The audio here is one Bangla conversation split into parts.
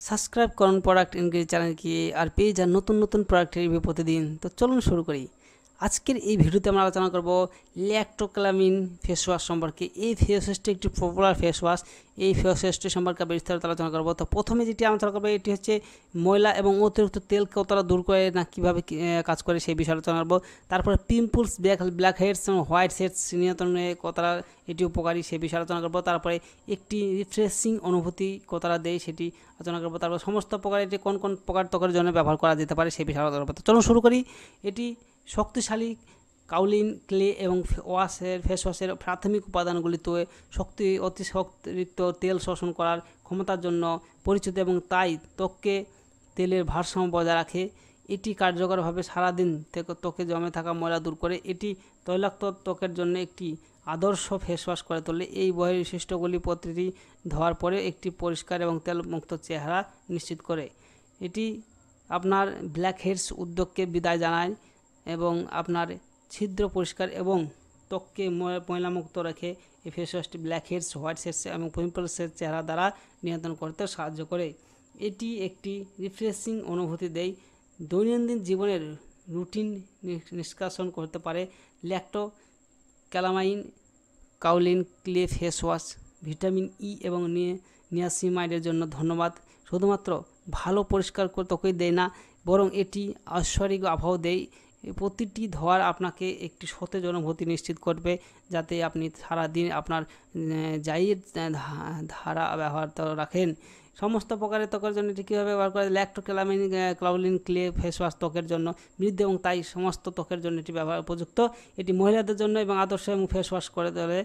সাবস্ক্রাইব করুন প্রোডাক্ট ইনগ্রিডিয়েন্ট চ্যানেলকে আর পেয়ে যান নতুন নতুন প্রোডাক্টের রিভিউ প্রতিদিন। তো চলুন শুরু করি। আজকের এই ভিডিওতে আমরা আলোচনা করব ল্যাক্টোক্যালামিন ফেস ওয়াশ সম্পর্কে। এই ফেস ওয়াশটি একটি পপুলার ফেস ওয়াশ। এই ফেস ওয়াশটি সম্পর্কে বিস্তারিত আলোচনা করব। তো প্রথমে যেটি আলোচনা করবো এটি হচ্ছে ময়লা এবং অতিরিক্ত তেলকে তারা দূর করে না কীভাবে কাজ করে সেই বিষয়ে আলোচনা করব। তারপরে পিম্পলস, ব্ল্যাক হেডস এবং হোয়াইট হেডস নিয়ন্ত্রণে কতটা এটি উপকারী সেই বিষয়ে আলোচনা করব। তারপরে একটি রিফ্রেশিং অনুভূতি কতটা দেয় সেটি আলোচনা করব। তারপর সমস্ত প্রকার এটি কোন কোন প্রকার ত্বকের জন্য ব্যবহার করা যেতে পারে সেই বিষয়ে আলোচনা করব। তো চলুন শুরু করি। এটি শক্তিশালী কাউলিন ক্লে এবং ফেস ওয়াশের প্রাথমিক উপাদানগুলিতে অতিরিক্ত তেল শোষণ করার ক্ষমতার জন্য পরিচিত এবং তাই ত্বককে তেলের ভারসাম্য বজায় রাখে। এটি কার্যকরভাবে সারাদিন থেকে ত্বকে জমে থাকা ময়লা দূর করে এটি তৈলাক্ত ত্বকের জন্য একটি আদর্শ ফেস ওয়াশ করে তোলে। এই বৈশিষ্ট্যগুলি প্রতিটি ধোয়ার পরে একটি পরিষ্কার এবং তেলমুক্ত চেহারা নিশ্চিত করে। এটি আপনার ব্ল্যাক হেডস উদ্যোগকে বিদায় জানায় এবং আপনার ছিদ্র পরিষ্কার এবং ত্বককে ময়লামুক্ত রেখে এই ফেস ওয়াশটি ব্ল্যাক হেডস, হোয়াইট হেডস এবং পিম্পলসের চেহারা দ্বারা নিয়ন্ত্রণ করতে সাহায্য করে। এটি একটি রিফ্রেশিং অনুভূতি দেয়, দৈনন্দিন জীবনের রুটিন নিষ্কাশন করতে পারে। Lactocalamine kaolin clay face wash vitamin E এবং নিয়াসিমাইডের জন্য ধন্যবাদ। শুধুমাত্র ভালো পরিষ্কার ত্বকই দেয় না, বরং এটি ঐশ্বরিক আবহাওয়া দেয়। প্রতিটি ধোয়ার আপনাকে একটি সতেজ অনুভূতি নিশ্চিত করবে, যাতে আপনি সারাদিন আপনার যাই ধারা ব্যবহার রাখেন। সমস্ত প্রকারের ত্বকের জন্য এটি কীভাবে ব্যবহার করে? ল্যাক্টোক্যালামিন কাউলিন ক্লে ফেস ওয়াশ ত্বকের জন্য মৃদু এবং তাই সমস্ত ত্বকের জন্য এটি ব্যবহার উপযুক্ত। এটি মহিলাদের জন্য এবং আদর্শ এবং ফেস ওয়াশ করে তোলে।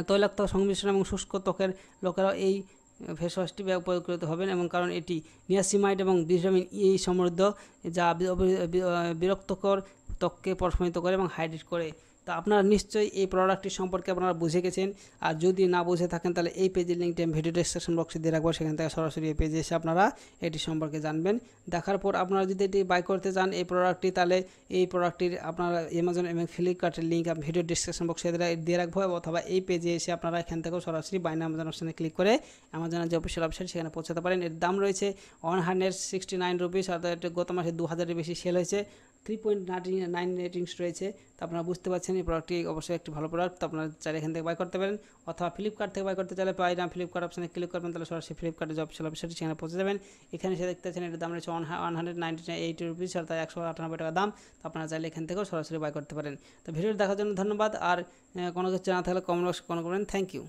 তৈলাক্ত সংমিশ্রণ এবং শুষ্ক ত্বকের লোকেরাও এই ফেস ওয়াশটি প্রয়োগ করতে হবেন এবং কারণ এটি নিয়াসিমাইড এবং ভিটামিন ই সমৃদ্ধ, যা বিরক্তকর ত্বককে প্রশমিত করে এবং হাইড্রেট করে। তো আপনারা নিশ্চয়ই এই প্রোডাক্টটি সম্পর্কে আপনারা বুঝে গেছেন, আর যদি না বুঝে থাকেন তাহলে এই পেজের লিঙ্কটি আমি ভিডিও ডেসক্রিপশন বক্সে দিয়ে রাখবো, সেখান থেকে সরাসরি এই পেজে এসে আপনারা এটি সম্পর্কে জানবেন। দেখার পর আপনারা যদি এটি বাই করতে চান এই প্রোডাক্টটি, তাহলে এই প্রোডাক্টটির আপনারা অ্যামাজন এবং ফ্লিপকার্টের লিঙ্ক আমি ভিডিও ডেসক্রিপশন বক্সে দিয়ে রাখবো, অথবা এই পেজে এসে আপনারা এখান থেকেও সরাসরি বাই নাও অ্যামাজন অপশানে ক্লিক করে অ্যামাজনের যে অফিসিয়াল ওয়েবসাইট সেখানে পৌঁছাতে পারেন। এর দাম রয়েছে 169 রুপিস, অর্থাৎ এটা গত মাসে 2000-এর বেশি সেল হয়েছে। 3.9 রেটিংস রয়েছে। তো আপনারা বুঝতে পারছেন এই প্রোডাক্টটি অবশ্যই একটি ভালো প্রোডাক্ট। তো আপনারা চাইলে এখান থেকে বাই করতে পারেন, অথবা ফ্লিপকার্ট থেকে বাই করতে চাইলে বাই নাও ফ্লিপকার্ট অপশানে ক্লিক করবেন, তাহলে সরাসরি ফ্লিপকার্টের যে অফিসিয়াল ওয়েবসাইট সেখানে পৌঁছে যাবেন। এখানে এসে দেখতে পাচ্ছেন এটার দাম রয়েছে 198 রুপিস, অর্থাৎ 198 টাকা দাম। তো আপনারা চাইলে এখান থেকেও সরাসরি বাই করতে পারেন। তো ভিডিও দেখার জন্য ধন্যবাদ, আর কোনো কিছু জানা থাকলে কমেন্ট বক্সে কমেন্ট করবেন। Thank you.